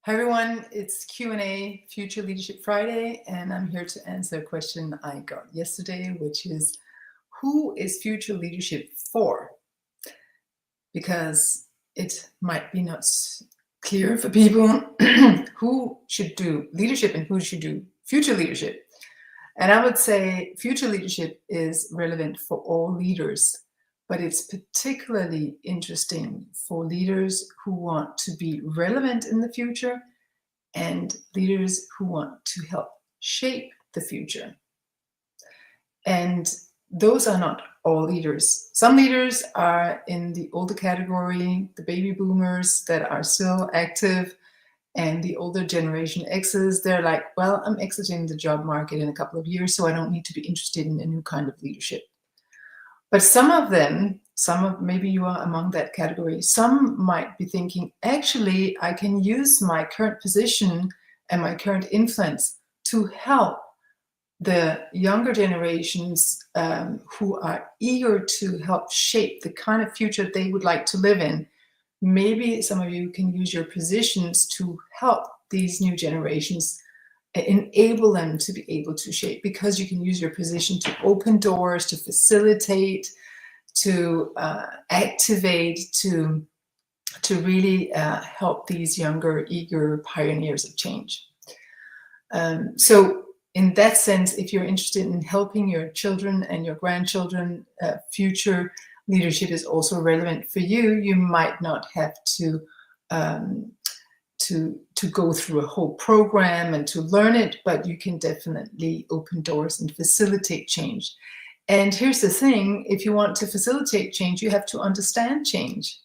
Hi everyone, it's Q&A Future Leadership Friday, and I'm here to answer a question I got yesterday, which is, who is future leadership for? Because it might be not clear for people who should do leadership and who should do future leadership. And I would say future leadership is relevant for all leaders, but it's particularly interesting for leaders who want to be relevant in the future and leaders who want to help shape the future. And those are not all leaders. Some leaders are in the older category, the baby boomers that are still active, and the older generation X's, they're like, well, I'm exiting the job market in a couple of years, so I don't need to be interested in a new kind of leadership. But some of them, maybe you are among that category, some might be thinking, actually, I can use my current position and my current influence to help the younger generations who are eager to help shape the kind of future they would like to live in. Maybe some of you can use your positions to help these new generations, enable them to be able to shape, because you can use your position to open doors, to facilitate, to activate, to really help these younger, eager pioneers of change. So in that sense, if you're interested in helping your children and your grandchildren, future leadership is also relevant for you. You might not have to go through a whole program and to learn it, but you can definitely open doors and facilitate change. And here's the thing, if you want to facilitate change, you have to understand change.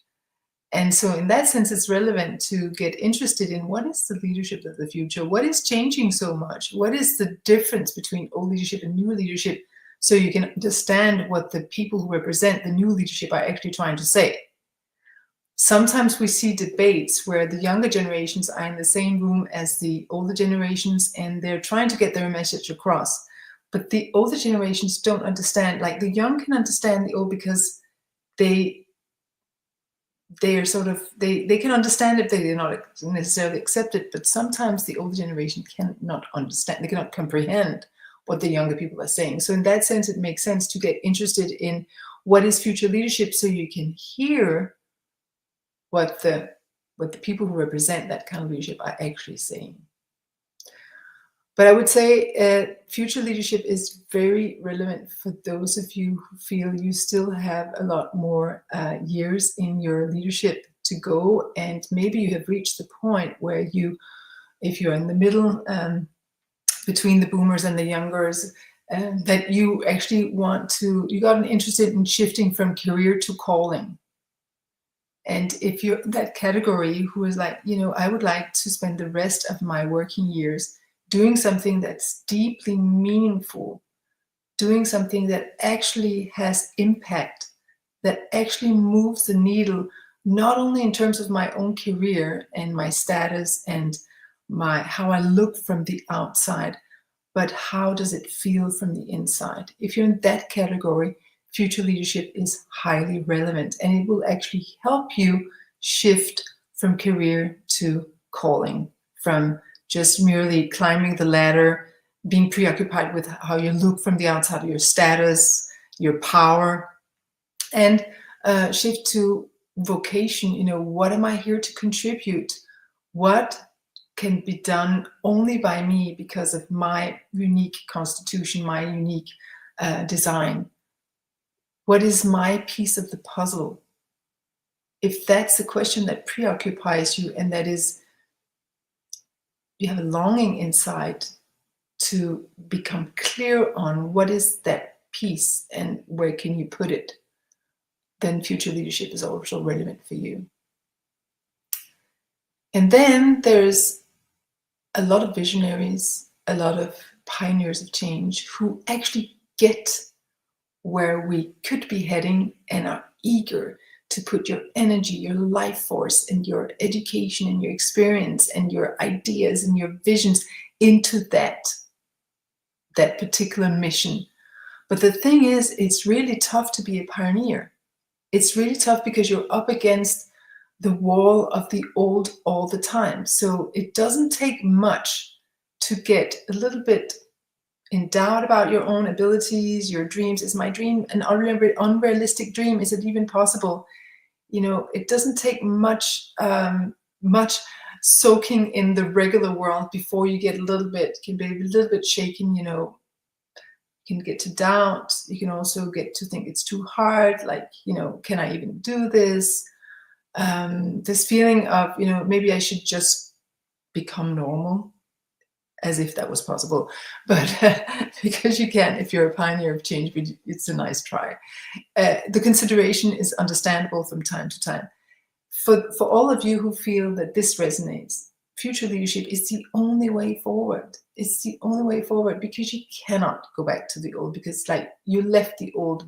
And so in that sense, it's relevant to get interested in what is the leadership of the future? What is changing so much? What is the difference between old leadership and new leadership? So you can understand what the people who represent the new leadership are actually trying to say. Sometimes we see debates where the younger generations are in the same room as the older generations, and they're trying to get their message across. But the older generations don't understand. Like, the young can understand the old because they can understand it, they're not necessarily accept it, but sometimes the older generation cannot understand, they cannot comprehend what the younger people are saying. So in that sense, it makes sense to get interested in what is future leadership, so you can hear what the people who represent that kind of leadership are actually saying. But I would say future leadership is very relevant for those of you who feel you still have a lot more years in your leadership to go, and maybe you have reached the point where you, if you're in the middle between the boomers and the youngers, that you actually you got interested in shifting from career to calling. And if you're that category who is like, I would like to spend the rest of my working years doing something that's deeply meaningful, doing something that actually has impact, that actually moves the needle, not only in terms of my own career and my status and how I look from the outside, but how does it feel from the inside? If you're in that category, future leadership is highly relevant, and it will actually help you shift from career to calling, from just merely climbing the ladder, being preoccupied with how you look from the outside, your status, your power, and shift to vocation. What am I here to contribute? What can be done only by me because of my unique constitution, my unique design? What is my piece of the puzzle? If that's the question that preoccupies you, and that is, you have a longing inside to become clear on what is that piece and where can you put it, then future leadership is also relevant for you. And then there's a lot of visionaries, a lot of pioneers of change who actually get where we could be heading and are eager to put your energy, your life force, and your education and your experience and your ideas and your visions into that particular mission. But the thing is, it's really tough to be a pioneer. It's really tough because you're up against the wall of the old all the time. So it doesn't take much to get a little bit in doubt about your own abilities, your dreams. Is my dream an unrealistic dream? Is it even possible? It doesn't take much soaking in the regular world before you get can be a little bit shaken. You can get to doubt. You can also get to think it's too hard. Like, can I even do this? This feeling of, maybe I should just become normal, as if that was possible. But because you can, if you're a pioneer of change, but it's a nice try. The consideration is understandable from time to time. For all of you who feel that this resonates, future leadership is the only way forward. It's the only way forward, because you cannot go back to the old, because you left the old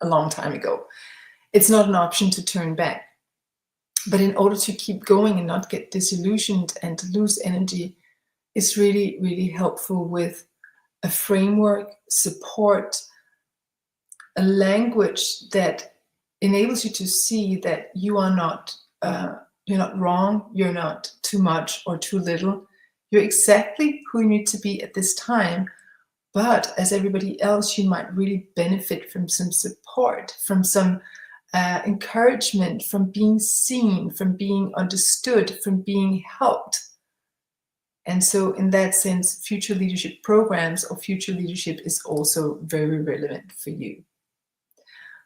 a long time ago. It's not an option to turn back. But in order to keep going and not get disillusioned and to lose energy, it's really, really helpful with a framework, support, a language that enables you to see that you are not, you're not wrong, you're not too much or too little. You're exactly who you need to be at this time. But as everybody else, you might really benefit from some support, from some encouragement, from being seen, from being understood, from being helped. And so in that sense, future leadership programs or future leadership is also very relevant for you.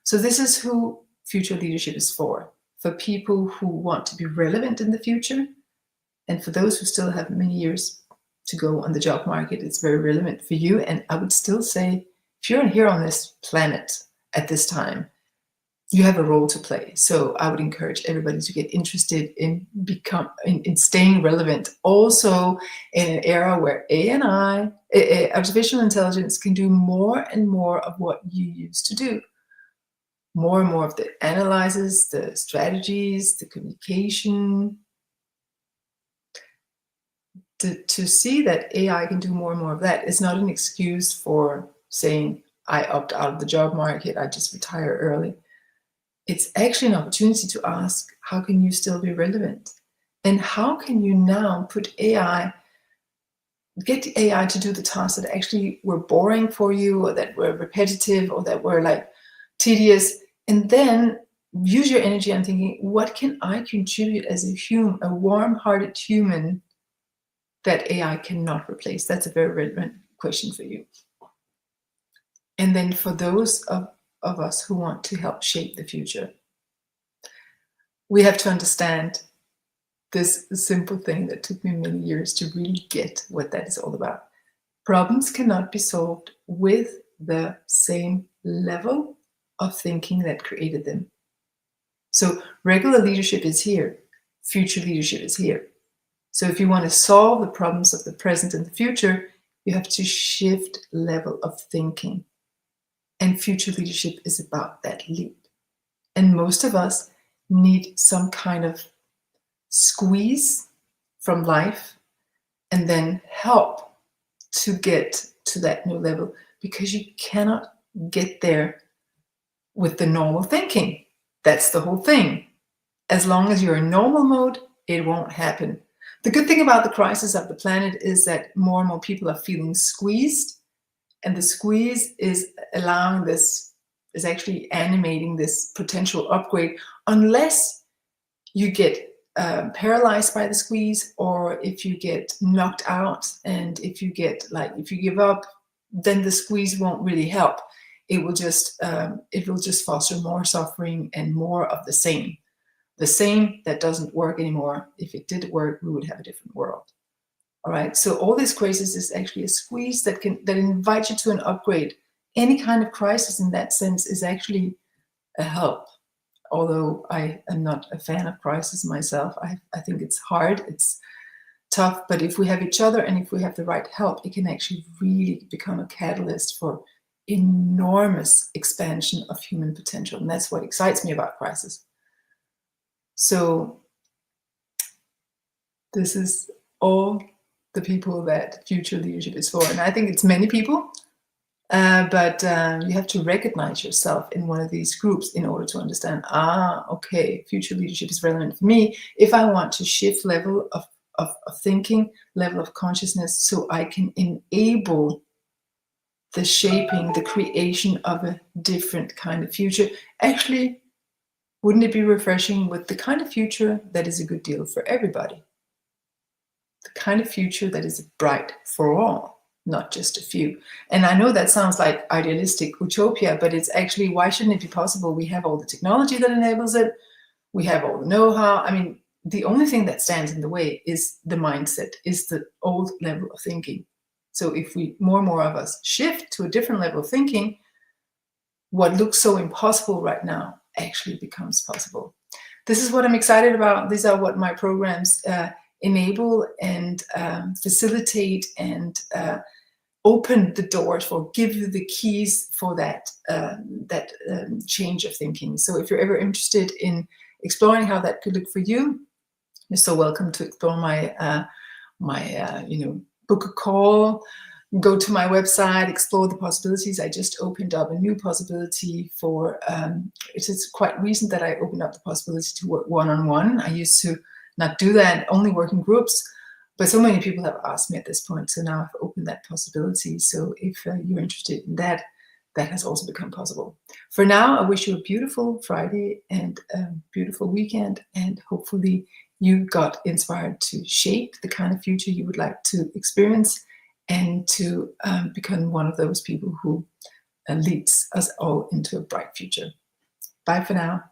So this is who future leadership is for people who want to be relevant in the future. And for those who still have many years to go on the job market, it's very relevant for you. And I would still say, if you're here on this planet at this time, you have a role to play. So I would encourage everybody to get interested in staying relevant. Also in an era where AI, artificial intelligence, can do more and more of what you used to do. More and more of the analysis, the strategies, the communication. To see that AI can do more and more of that is not an excuse for saying, I opt out of the job market, I just retire early. It's actually an opportunity to ask, how can you still be relevant? And how can you now get the AI to do the tasks that actually were boring for you, or that were repetitive, or that were tedious, and then use your energy on thinking, what can I contribute as a warm-hearted human that AI cannot replace? That's a very relevant question for you. And then for those of us who want to help shape the future, we have to understand this simple thing that took me many years to really get what that is all about. Problems cannot be solved with the same level of thinking that created them. So regular leadership is here, future leadership is here. So if you want to solve the problems of the present and the future, you have to shift level of thinking. And future leadership is about that leap. And most of us need some kind of squeeze from life and then help to get to that new level, because you cannot get there with the normal thinking. That's the whole thing. As long as you're in normal mode, it won't happen. The good thing about the crisis of the planet is that more and more people are feeling squeezed, and the squeeze is allowing this, is actually animating this potential upgrade, unless you get paralyzed by the squeeze, or if you get knocked out, and if you give up, then the squeeze won't really help. It will just foster more suffering and more of the same. The same that doesn't work anymore. If it did work, we would have a different world. All right. So all this crisis is actually a squeeze that invites you to an upgrade. Any kind of crisis in that sense is actually a help. Although I am not a fan of crisis myself, I think it's hard, it's tough. But if we have each other and if we have the right help, it can actually really become a catalyst for enormous expansion of human potential. And that's what excites me about crisis. So this is all the people that future leadership is for. And I think it's many people. But you have to recognize yourself in one of these groups in order to understand, okay, future leadership is relevant for me if I want to shift level of thinking, level of consciousness, so I can enable the shaping, the creation of a different kind of future. Actually, wouldn't it be refreshing with the kind of future that is a good deal for everybody? The kind of future that is bright for all, not just a few. And I know that sounds like idealistic utopia, but it's actually, why shouldn't it be possible? We have all the technology that enables it. We have all the know-how. I mean, the only thing that stands in the way is the mindset, is the old level of thinking. So if we, more and more of us, shift to a different level of thinking, what looks so impossible right now actually becomes possible. This is what I'm excited about. These are what my programs enable and facilitate and open the doors for, give you the keys for that change of thinking. So if you're ever interested in exploring how that could look for you, you're so welcome to explore my book a call, go to my website, explore the possibilities. I just opened up a new possibility for, it is quite recent that I opened up the possibility to work one-on-one. I used to not do that, only work in groups, but so many people have asked me at this point. So now I've opened that possibility. So if you're interested in that, that has also become possible. For now, I wish you a beautiful Friday and a beautiful weekend, and hopefully you got inspired to shape the kind of future you would like to experience and to become one of those people who leads us all into a bright future. Bye for now.